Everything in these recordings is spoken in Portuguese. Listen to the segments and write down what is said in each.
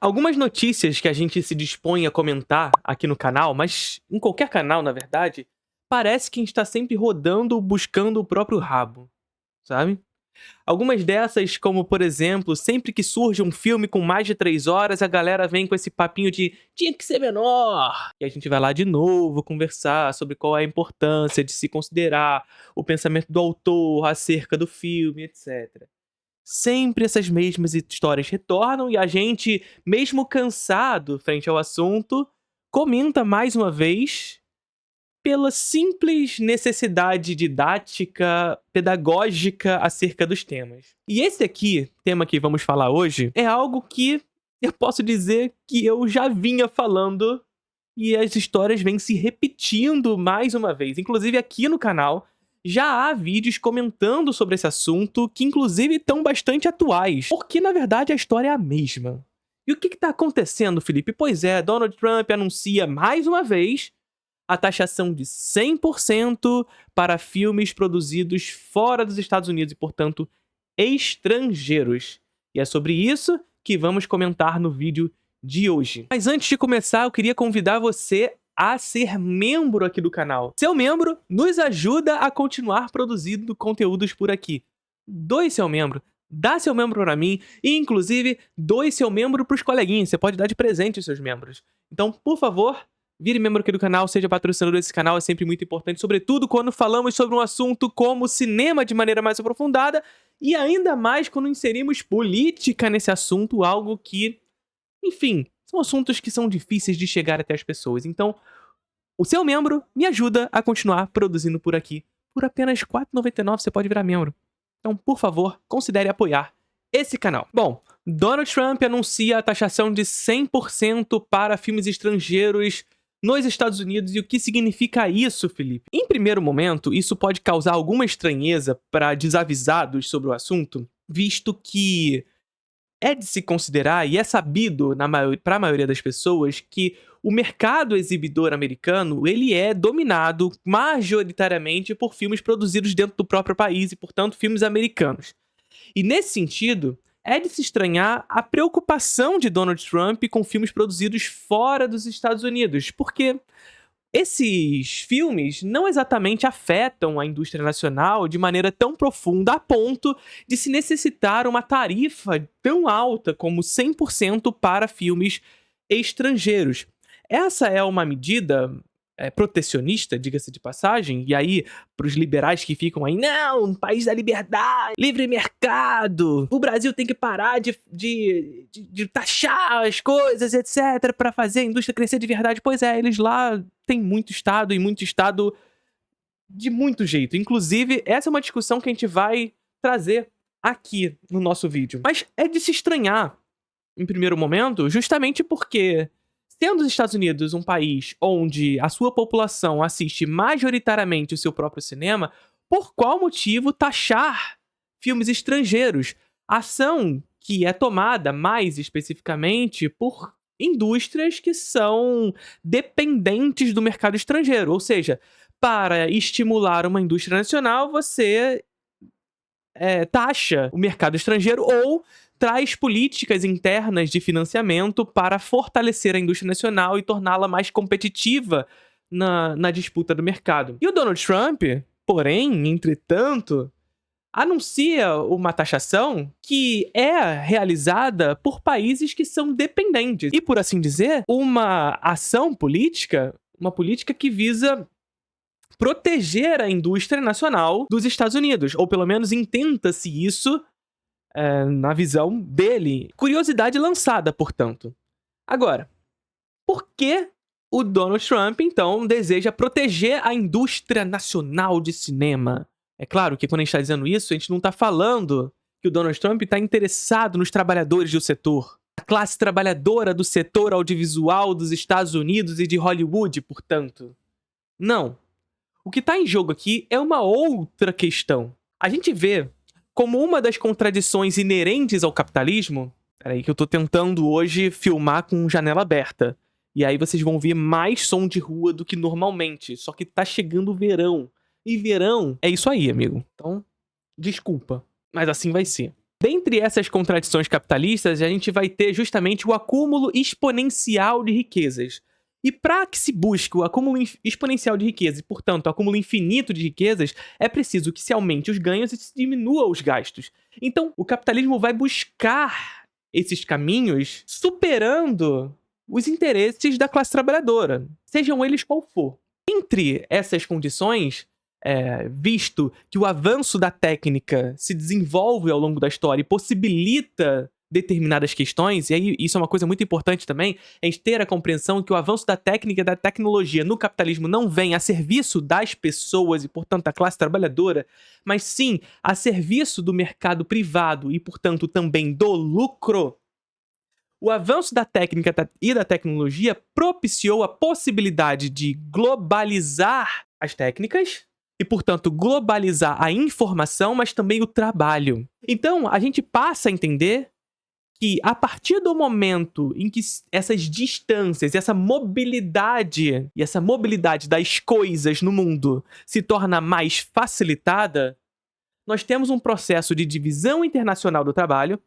Algumas notícias que a gente se dispõe a comentar aqui no canal, mas em qualquer canal, na verdade, parece que a gente tá sempre rodando, buscando o próprio rabo, sabe? Algumas dessas, como por exemplo, sempre que surge um filme com mais de 3 horas, a galera vem com esse papinho de tinha que ser menor. E a gente vai lá de novo conversar sobre qual é a importância de se considerar o pensamento do autor acerca do filme, etc. Sempre essas mesmas histórias retornam e a gente, mesmo cansado frente ao assunto, comenta mais uma vez pela simples necessidade didática, pedagógica acerca dos temas. E esse aqui, tema que vamos falar hoje, é algo que eu posso dizer que eu já vinha falando e as histórias vêm se repetindo mais uma vez. Inclusive aqui no canal já há vídeos comentando sobre esse assunto que inclusive estão bastante atuais, porque na verdade a história é a mesma. E o que está acontecendo, Felipe? Pois é, Donald Trump anuncia mais uma vez a taxação de 100% para filmes produzidos fora dos Estados Unidos e, portanto, estrangeiros. E é sobre isso que vamos comentar no vídeo de hoje. Mas antes de começar, eu queria convidar você a ser membro aqui do canal. Ser membro nos ajuda a continuar produzindo conteúdos por aqui. Doe seu membro, dá seu membro para mim e, inclusive, doe seu membro para os coleguinhas. Você pode dar de presente os seus membros. Então, por favor, vire membro aqui do canal, seja patrocinador desse canal, é sempre muito importante, sobretudo quando falamos sobre um assunto como cinema de maneira mais aprofundada e ainda mais quando inserimos política nesse assunto, algo que, enfim, são assuntos que são difíceis de chegar até as pessoas. Então, o seu membro me ajuda a continuar produzindo por aqui. Por apenas R$ 4,99 você pode virar membro. Então, por favor, considere apoiar esse canal. Bom, Donald Trump anuncia a taxação de 100% para filmes estrangeiros nos Estados Unidos. E o que significa isso, Felipe? Em primeiro momento, isso pode causar alguma estranheza para desavisados sobre o assunto, visto que é de se considerar, e é sabido para a maioria das pessoas, que o mercado exibidor americano ele é dominado majoritariamente por filmes produzidos dentro do próprio país e, portanto, filmes americanos. E nesse sentido, é de se estranhar a preocupação de Donald Trump com filmes produzidos fora dos Estados Unidos, porque esses filmes não exatamente afetam a indústria nacional de maneira tão profunda a ponto de se necessitar uma tarifa tão alta como 100% para filmes estrangeiros. Essa é uma medida protecionista, diga-se de passagem, e aí, para os liberais que ficam aí, não, país da liberdade, livre mercado, o Brasil tem que parar de taxar as coisas, etc., para fazer a indústria crescer de verdade. Pois é, eles lá têm muito Estado, e muito Estado de muito jeito. Inclusive, essa é uma discussão que a gente vai trazer aqui no nosso vídeo. Mas é de se estranhar, em primeiro momento, justamente porque, sendo os Estados Unidos um país onde a sua população assiste majoritariamente o seu próprio cinema, por qual motivo taxar filmes estrangeiros? Ação que é tomada mais especificamente por indústrias que são dependentes do mercado estrangeiro. Ou seja, para estimular uma indústria nacional, você taxa o mercado estrangeiro ou traz políticas internas de financiamento para fortalecer a indústria nacional e torná-la mais competitiva na disputa do mercado. E o Donald Trump, porém, entretanto, anuncia uma taxação que é realizada por países que são dependentes. E, por assim dizer, uma ação política, uma política que visa proteger a indústria nacional dos Estados Unidos, ou pelo menos intenta-se isso na visão dele. Curiosidade lançada, portanto. Agora, por que o Donald Trump, então, deseja proteger a indústria nacional de cinema? É claro que quando a gente está dizendo isso, a gente não está falando que o Donald Trump está interessado nos trabalhadores do setor, a classe trabalhadora do setor audiovisual dos Estados Unidos e de Hollywood, portanto. Não. O que está em jogo aqui é uma outra questão. A gente vê como uma das contradições inerentes ao capitalismo. Peraí que eu tô tentando hoje filmar com janela aberta. E aí vocês vão ver mais som de rua do que normalmente. Só que tá chegando o verão. E verão é isso aí, amigo. Então, desculpa. Mas assim vai ser. Dentre essas contradições capitalistas, a gente vai ter justamente o acúmulo exponencial de riquezas. E para que se busque o acúmulo exponencial de riquezas e, portanto, o acúmulo infinito de riquezas, é preciso que se aumente os ganhos e se diminua os gastos. Então, o capitalismo vai buscar esses caminhos superando os interesses da classe trabalhadora, sejam eles qual for. Entre essas condições, visto que o avanço da técnica se desenvolve ao longo da história e possibilita determinadas questões, e aí isso é uma coisa muito importante também, a gente ter a compreensão que o avanço da técnica e da tecnologia no capitalismo não vem a serviço das pessoas e, portanto, da classe trabalhadora, mas sim a serviço do mercado privado e, portanto, também do lucro. O avanço da técnica e da tecnologia propiciou a possibilidade de globalizar as técnicas e, portanto, globalizar a informação, mas também o trabalho. Então, a gente passa a entender que, a partir do momento em que essas distâncias, essa mobilidade das coisas no mundo se torna mais facilitada, nós temos um processo de divisão internacional do trabalho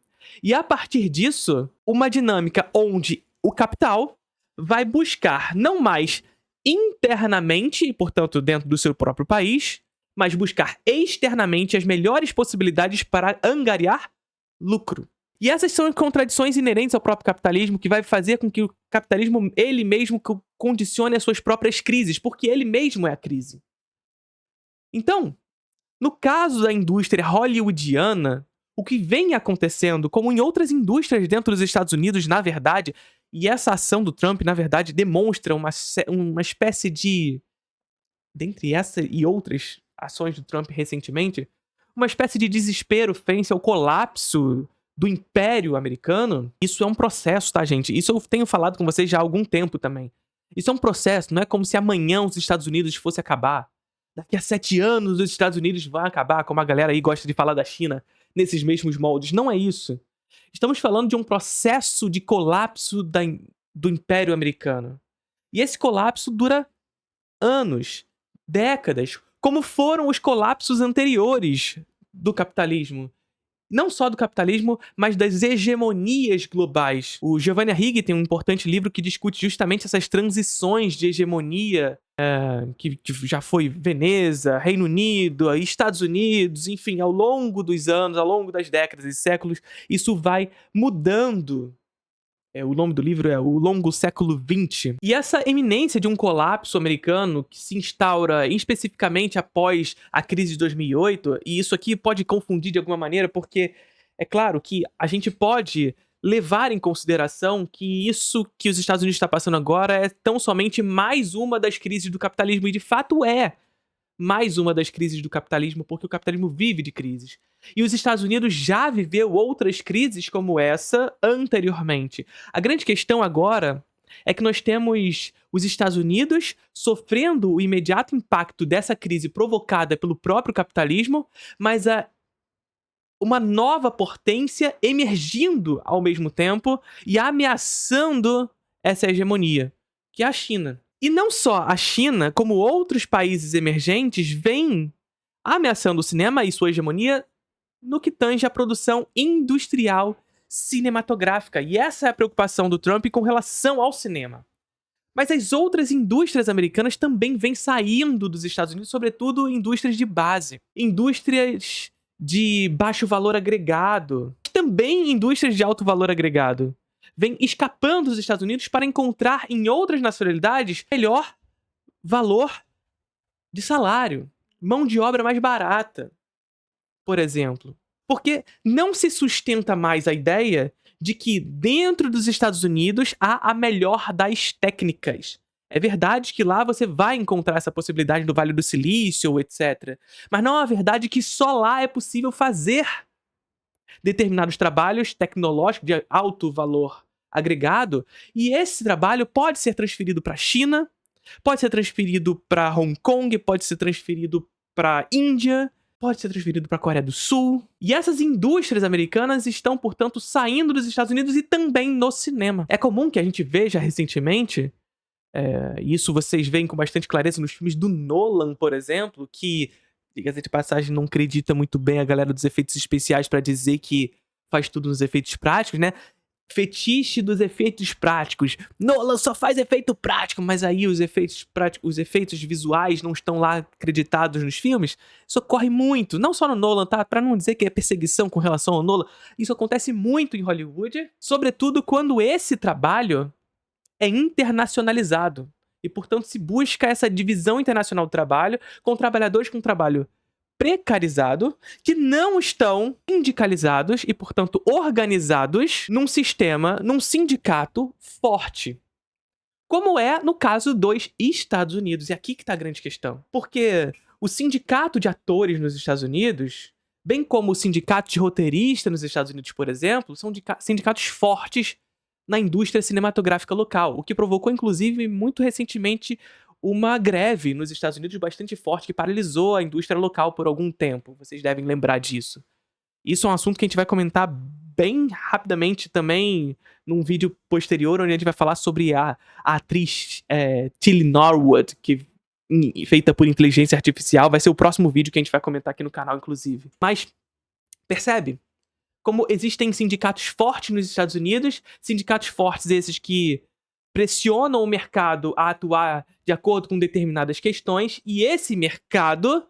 e, a partir disso, uma dinâmica onde o capital vai buscar não mais internamente, e, portanto, dentro do seu próprio país, mas buscar externamente as melhores possibilidades para angariar lucro. E essas são contradições inerentes ao próprio capitalismo, que vai fazer com que o capitalismo, ele mesmo, condicione as suas próprias crises, porque ele mesmo é a crise. Então, no caso da indústria hollywoodiana, o que vem acontecendo, como em outras indústrias dentro dos Estados Unidos, na verdade, e essa ação do Trump, na verdade, demonstra uma espécie de, dentre essa e outras ações do Trump recentemente, uma espécie de desespero frente ao colapso do Império Americano. Isso é um processo, tá, gente? Isso eu tenho falado com vocês já há algum tempo também. Isso é um processo, não é como se amanhã os Estados Unidos fosse acabar. Daqui a 7 anos os Estados Unidos vão acabar, como a galera aí gosta de falar da China, nesses mesmos moldes. Não é isso. Estamos falando de um processo de colapso do Império Americano. E esse colapso dura anos, décadas, como foram os colapsos anteriores do capitalismo. Não só do capitalismo, mas das hegemonias globais. O Giovanni Arrighi tem um importante livro que discute justamente essas transições de hegemonia, que já foi Veneza, Reino Unido, Estados Unidos, enfim, ao longo dos anos, ao longo das décadas e séculos, isso vai mudando. O nome do livro é O Longo Século XX. E essa eminência de um colapso americano que se instaura especificamente após a crise de 2008, e isso aqui pode confundir de alguma maneira, porque é claro que a gente pode levar em consideração que isso que os Estados Unidos está passando agora é tão somente mais uma das crises do capitalismo, e de fato é mais uma das crises do capitalismo, porque o capitalismo vive de crises. E os Estados Unidos já viveu outras crises como essa anteriormente. A grande questão agora é que nós temos os Estados Unidos sofrendo o imediato impacto dessa crise provocada pelo próprio capitalismo, mas uma nova potência emergindo ao mesmo tempo e ameaçando essa hegemonia, que é a China. E não só a China, como outros países emergentes vêm ameaçando o cinema e sua hegemonia no que tange à produção industrial cinematográfica. E essa é a preocupação do Trump com relação ao cinema. Mas as outras indústrias americanas também vêm saindo dos Estados Unidos, sobretudo indústrias de base. Indústrias de baixo valor agregado. Também indústrias de alto valor agregado. Vêm escapando dos Estados Unidos para encontrar em outras nacionalidades melhor valor de salário, mão de obra mais barata, por exemplo. Porque não se sustenta mais a ideia de que dentro dos Estados Unidos há a melhor das técnicas. É verdade que lá você vai encontrar essa possibilidade do Vale do Silício, etc. Mas não é a verdade que só lá é possível fazer determinados trabalhos tecnológicos de alto valor agregado, e esse trabalho pode ser transferido para a China, pode ser transferido para Hong Kong, pode ser transferido para a Índia, pode ser transferido para a Coreia do Sul. E essas indústrias americanas estão, portanto, saindo dos Estados Unidos e também no cinema. É comum que a gente veja recentemente, e isso vocês veem com bastante clareza nos filmes do Nolan, por exemplo, que, diga-se de passagem, não acredita muito bem a galera dos efeitos especiais para dizer que faz tudo nos efeitos práticos, né? Fetiche dos efeitos práticos. Nolan só faz efeito prático, mas aí os efeitos práticos, os efeitos visuais não estão lá acreditados nos filmes. Isso ocorre muito, não só no Nolan, tá? Pra não dizer que é perseguição com relação ao Nolan, isso acontece muito em Hollywood, sobretudo quando esse trabalho é internacionalizado. E, portanto, se busca essa divisão internacional do trabalho com trabalhadores com trabalho precarizado, que não estão sindicalizados e, portanto, organizados num sistema, num sindicato forte. Como é no caso dos Estados Unidos. E aqui que tá a grande questão. Porque o sindicato de atores nos Estados Unidos, bem como o sindicato de roteiristas nos Estados Unidos, por exemplo, são sindicatos fortes na indústria cinematográfica local, o que provocou, inclusive, muito recentemente, uma greve nos Estados Unidos bastante forte que paralisou a indústria local por algum tempo. Vocês devem lembrar disso. Isso é um assunto que a gente vai comentar bem rapidamente também num vídeo posterior, onde a gente vai falar sobre a atriz Tilly Norwood, que feita por inteligência artificial. Vai ser o próximo vídeo que a gente vai comentar aqui no canal, inclusive. Mas, percebe? Como existem sindicatos fortes nos Estados Unidos, sindicatos fortes esses que pressionam o mercado a atuar de acordo com determinadas questões, e esse mercado,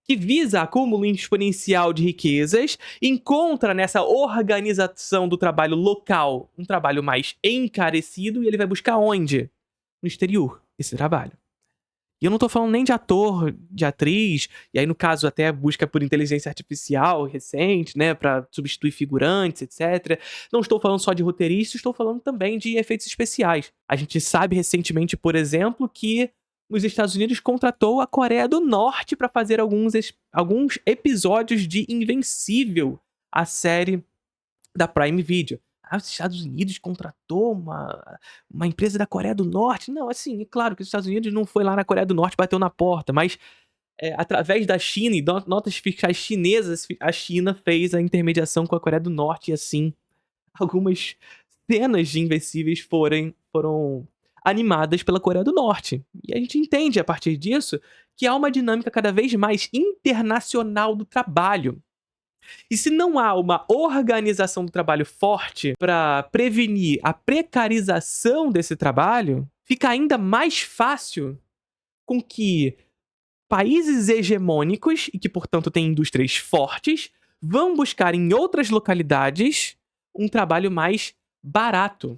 que visa acúmulo exponencial de riquezas, encontra nessa organização do trabalho local um trabalho mais encarecido, e ele vai buscar onde? No exterior, esse trabalho. E eu não tô falando nem de ator, de atriz, e aí no caso até busca por inteligência artificial recente, né, pra substituir figurantes, etc. Não estou falando só de roteiristas, estou falando também de efeitos especiais. A gente sabe recentemente, por exemplo, que os Estados Unidos contratou a Coreia do Norte para fazer alguns episódios de Invencível, a série da Prime Video. Os Estados Unidos contratou uma empresa da Coreia do Norte? Não, assim, é claro que os Estados Unidos não foi lá na Coreia do Norte e bateu na porta, mas através da China e notas fiscais chinesas, a China fez a intermediação com a Coreia do Norte, e assim, algumas cenas de Invencíveis foram animadas pela Coreia do Norte. E a gente entende, a partir disso, que há uma dinâmica cada vez mais internacional do trabalho. E se não há uma organização do trabalho forte para prevenir a precarização desse trabalho, fica ainda mais fácil com que países hegemônicos, e que, portanto, têm indústrias fortes, vão buscar em outras localidades um trabalho mais barato.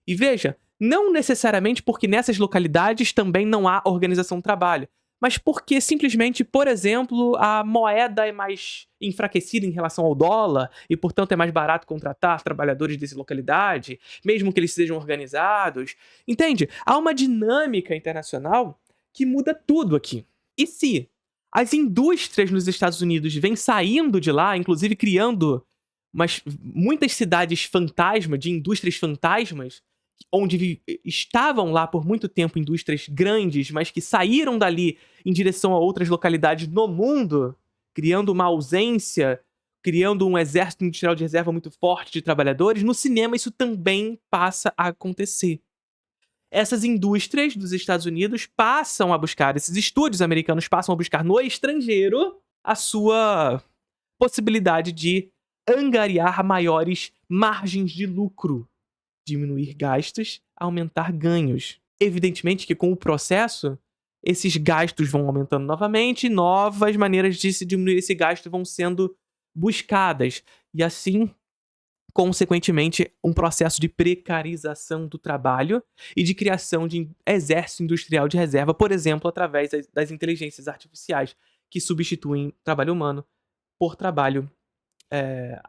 E veja, não necessariamente porque nessas localidades também não há organização do trabalho, mas porque simplesmente, por exemplo, a moeda é mais enfraquecida em relação ao dólar e, portanto, é mais barato contratar trabalhadores dessa localidade, mesmo que eles sejam organizados. Entende? Há uma dinâmica internacional que muda tudo aqui. E se as indústrias nos Estados Unidos vêm saindo de lá, inclusive criando muitas cidades fantasma, de indústrias fantasmas, onde estavam lá por muito tempo indústrias grandes, mas que saíram dali em direção a outras localidades no mundo, criando uma ausência, criando um exército industrial de reserva muito forte de trabalhadores, no cinema isso também passa a acontecer. Essas indústrias dos Estados Unidos passam a buscar, esses estúdios americanos passam a buscar no estrangeiro a sua possibilidade de angariar maiores margens de lucro, diminuir gastos, aumentar ganhos. Evidentemente que com o processo, esses gastos vão aumentando novamente, e novas maneiras de se diminuir esse gasto vão sendo buscadas. E assim, consequentemente, um processo de precarização do trabalho e de criação de exército industrial de reserva, por exemplo, através das inteligências artificiais, que substituem trabalho humano por trabalho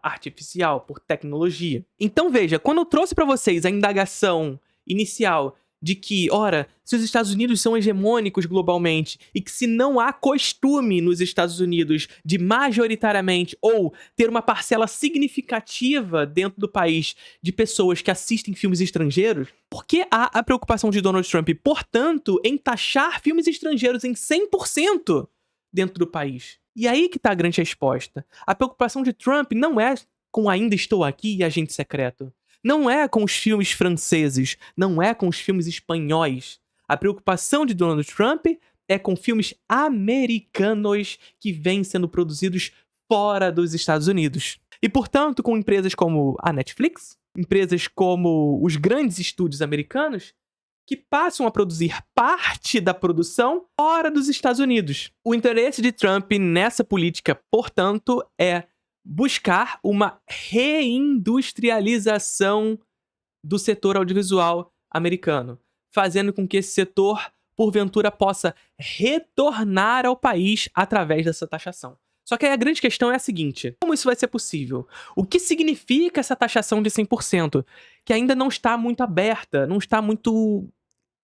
artificial, por tecnologia. Então veja, quando eu trouxe para vocês a indagação inicial de que, ora, se os Estados Unidos são hegemônicos globalmente e que se não há costume nos Estados Unidos de majoritariamente ou ter uma parcela significativa dentro do país de pessoas que assistem filmes estrangeiros, por que há a preocupação de Donald Trump, portanto, em taxar filmes estrangeiros em 100% dentro do país? E aí que tá a grande resposta. A preocupação de Trump não é com Ainda Estou Aqui e Agente Secreto. Não é com os filmes franceses. Não é com os filmes espanhóis. A preocupação de Donald Trump é com filmes americanos que vêm sendo produzidos fora dos Estados Unidos. E, portanto, com empresas como a Netflix, empresas como os grandes estúdios americanos, que passam a produzir parte da produção fora dos Estados Unidos. O interesse de Trump nessa política, portanto, é buscar uma reindustrialização do setor audiovisual americano, fazendo com que esse setor, porventura, possa retornar ao país através dessa taxação. Só que aí a grande questão é a seguinte: como isso vai ser possível? O que significa essa taxação de 100%? Que ainda não está muito aberta, não está muito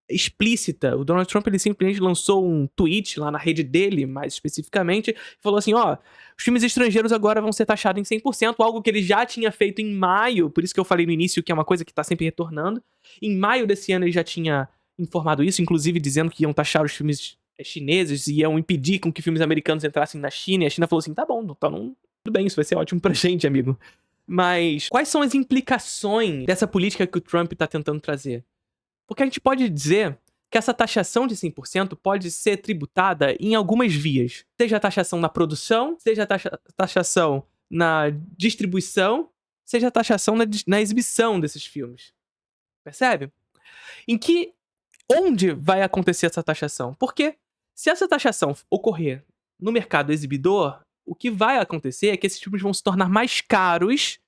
explícita. O Donald Trump, ele simplesmente lançou um tweet lá na rede dele, mais especificamente, e falou assim, ó, os filmes estrangeiros agora vão ser taxados em 100%, algo que ele já tinha feito em maio, por isso que eu falei no início que é uma coisa que tá sempre retornando. Em maio desse ano ele já tinha informado isso, inclusive dizendo que iam taxar os filmes chineses e iam impedir com que filmes americanos entrassem na China, e a China falou assim, tá bom, então tudo bem, isso vai ser ótimo pra gente, amigo. Mas quais são as implicações dessa política que o Trump tá tentando trazer? Porque a gente pode dizer que essa taxação de 100% pode ser tributada em algumas vias. Seja a taxação na produção, seja a taxação na distribuição, seja a taxação na exibição desses filmes. Percebe? Onde vai acontecer essa taxação? Porque se essa taxação ocorrer no mercado exibidor, o que vai acontecer é que esses filmes vão se tornar mais caros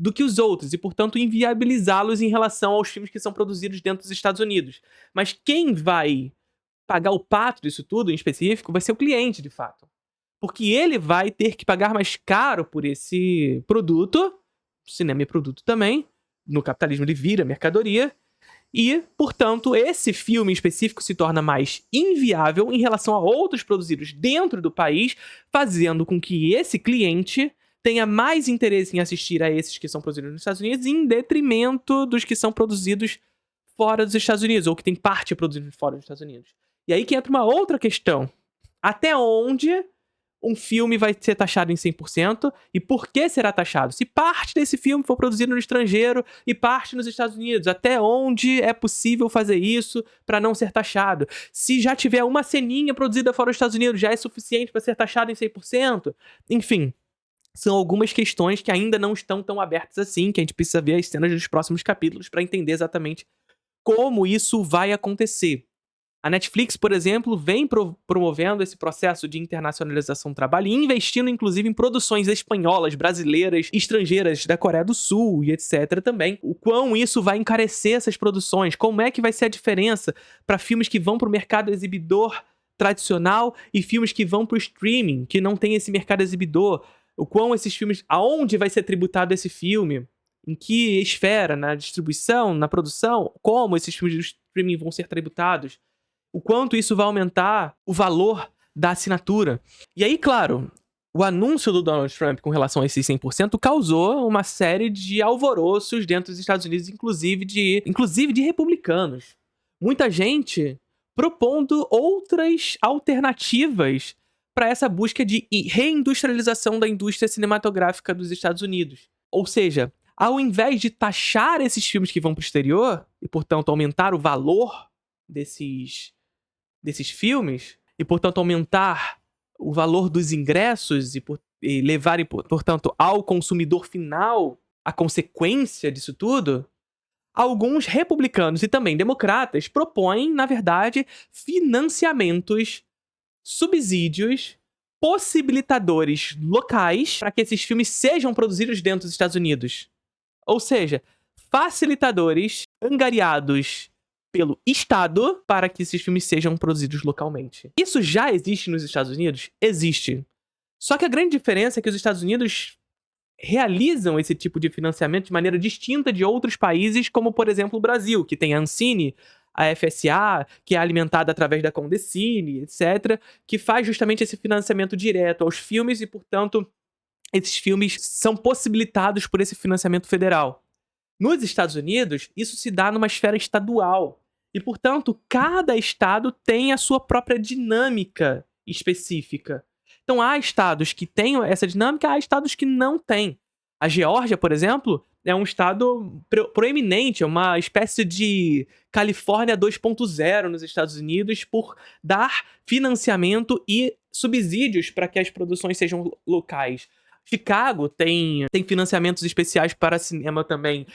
do que os outros, e, portanto, inviabilizá-los em relação aos filmes que são produzidos dentro dos Estados Unidos. Mas quem vai pagar o pato disso tudo, em específico, vai ser o cliente, de fato. Porque ele vai ter que pagar mais caro por esse produto, cinema é produto também, no capitalismo ele vira mercadoria, e, portanto, esse filme em específico se torna mais inviável em relação a outros produzidos dentro do país, fazendo com que esse cliente tenha mais interesse em assistir a esses que são produzidos nos Estados Unidos em detrimento dos que são produzidos fora dos Estados Unidos, ou que tem parte produzida fora dos Estados Unidos. E aí que entra uma outra questão. Até onde um filme vai ser taxado em 100% e por que será taxado? Se parte desse filme for produzido no estrangeiro e parte nos Estados Unidos, até onde é possível fazer isso para não ser taxado? Se já tiver uma ceninha produzida fora dos Estados Unidos, já é suficiente para ser taxado em 100%? Enfim, são algumas questões que ainda não estão tão abertas assim, que a gente precisa ver as cenas dos próximos capítulos para entender exatamente como isso vai acontecer. A Netflix, por exemplo, vem promovendo esse processo de internacionalização do trabalho e investindo, inclusive, em produções espanholas, brasileiras, estrangeiras, da Coreia do Sul e etc. também. O quão isso vai encarecer essas produções? Como é que vai ser a diferença para filmes que vão para o mercado exibidor tradicional e filmes que vão para o streaming, que não tem esse mercado exibidor? O quão esses filmes... Aonde vai ser tributado esse filme? Em que esfera? Na distribuição? Na produção? Como esses filmes do streaming vão ser tributados? O quanto isso vai aumentar o valor da assinatura? E aí, claro, o anúncio do Donald Trump com relação a esses 100% causou uma série de alvoroços dentro dos Estados Unidos, inclusive de republicanos. Muita gente propondo outras alternativas para essa busca de reindustrialização da indústria cinematográfica dos Estados Unidos. Ou seja, ao invés de taxar esses filmes que vão para o exterior, e, portanto, aumentar o valor desses filmes, e, portanto, aumentar o valor dos ingressos e levar, portanto, ao consumidor final a consequência disso tudo, alguns republicanos e também democratas propõem, na verdade, financiamentos, subsídios, possibilitadores locais para que esses filmes sejam produzidos dentro dos Estados Unidos. Ou seja, facilitadores angariados pelo Estado para que esses filmes sejam produzidos localmente. Isso já existe nos Estados Unidos? Existe. Só que a grande diferença é que os Estados Unidos realizam esse tipo de financiamento de maneira distinta de outros países, como, por exemplo, o Brasil, que tem a Ancine, a FSA, que é alimentada através da Condecine, etc., que faz justamente esse financiamento direto aos filmes e, portanto, esses filmes são possibilitados por esse financiamento federal. Nos Estados Unidos, isso se dá numa esfera estadual. E, portanto, cada estado tem a sua própria dinâmica específica. Então, há estados que têm essa dinâmica, há estados que não têm. A Geórgia, por exemplo, é um estado proeminente, é uma espécie de Califórnia 2.0 nos Estados Unidos por dar financiamento e subsídios para que as produções sejam locais. Chicago tem financiamentos especiais para cinema também.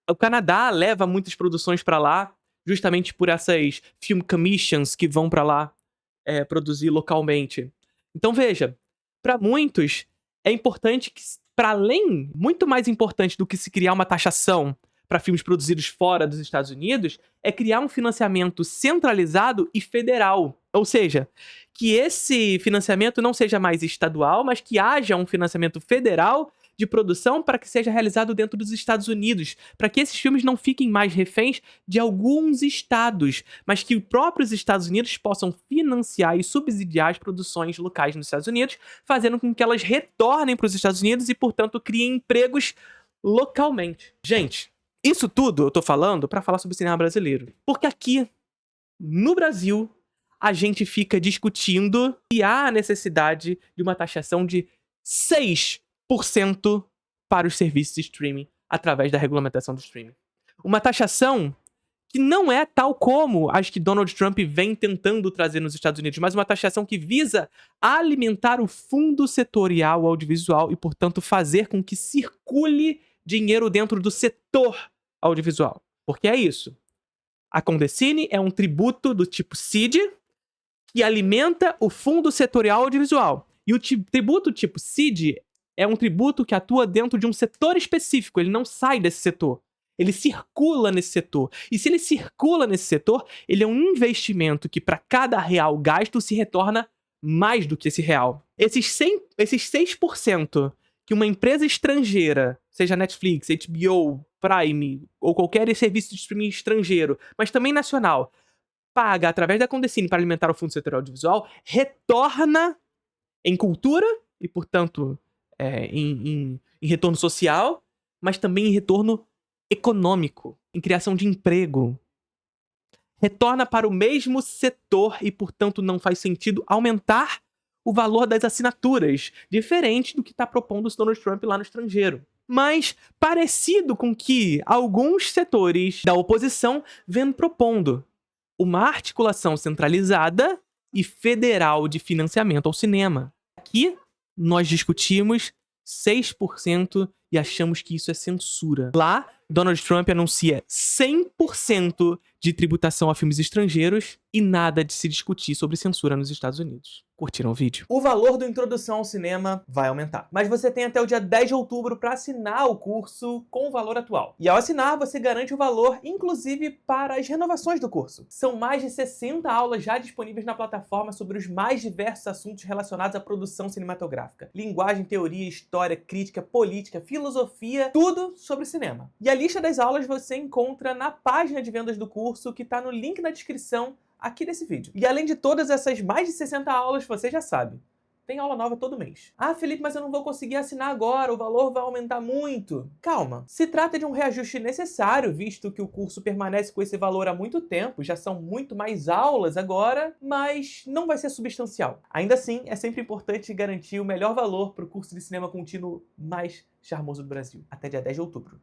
O Canadá leva muitas produções para lá, justamente por essas film commissions que vão para lá produzir localmente. Então veja, para muitos é importante que, para além, muito mais importante do que se criar uma taxação para filmes produzidos fora dos Estados Unidos, é criar um financiamento centralizado e federal. Ou seja, que esse financiamento não seja mais estadual, mas que haja um financiamento federal de produção para que seja realizado dentro dos Estados Unidos, para que esses filmes não fiquem mais reféns de alguns estados, mas que os próprios Estados Unidos possam financiar e subsidiar as produções locais nos Estados Unidos, fazendo com que elas retornem para os Estados Unidos e, portanto, criem empregos localmente. Gente, isso tudo eu tô falando para falar sobre o cinema brasileiro, porque aqui no Brasil a gente fica discutindo se há a necessidade de uma taxação de 6% para os serviços de streaming através da regulamentação do streaming. Uma taxação que não é tal como as que Donald Trump vem tentando trazer nos Estados Unidos, mas uma taxação que visa alimentar o fundo setorial audiovisual e, portanto, fazer com que circule dinheiro dentro do setor audiovisual. Porque é isso. A Condecine é um tributo do tipo CID que alimenta o fundo setorial audiovisual. E o tributo tipo CID é um tributo que atua dentro de um setor específico, ele não sai desse setor. Ele circula nesse setor. E se ele circula nesse setor, ele é um investimento que para cada real gasto se retorna mais do que esse real. Esses 6% que uma empresa estrangeira, seja Netflix, HBO, Prime ou qualquer serviço de streaming estrangeiro, mas também nacional, paga através da Condecine para alimentar o fundo setorial audiovisual, retorna em cultura e, portanto, em retorno social, mas também em retorno econômico, em criação de emprego. Retorna para o mesmo setor e, portanto, não faz sentido aumentar o valor das assinaturas, diferente do que está propondo o Donald Trump lá no estrangeiro. Mas parecido com que alguns setores da oposição vêm propondo uma articulação centralizada e federal de financiamento ao cinema. Aqui nós discutimos 6% e achamos que isso é censura. Lá, Donald Trump anuncia 100% de tributação a filmes estrangeiros e nada de se discutir sobre censura nos Estados Unidos. Curtiram o vídeo? O valor do Introdução ao Cinema vai aumentar, mas você tem até o dia 10 de outubro para assinar o curso com o valor atual. E ao assinar, você garante o valor, inclusive para as renovações do curso. São mais de 60 aulas já disponíveis na plataforma sobre os mais diversos assuntos relacionados à produção cinematográfica. Linguagem, teoria, história, crítica, política, filosofia, tudo sobre cinema. E a lista das aulas você encontra na página de vendas do curso, que está no link na descrição aqui desse vídeo. E além de todas essas mais de 60 aulas, você já sabe, tem aula nova todo mês. Ah, Felipe, mas eu não vou conseguir assinar agora, o valor vai aumentar muito. Calma, se trata de um reajuste necessário, visto que o curso permanece com esse valor há muito tempo, já são muito mais aulas agora, mas não vai ser substancial. Ainda assim, é sempre importante garantir o melhor valor para o curso de cinema contínuo mais charmoso do Brasil, até dia 10 de outubro.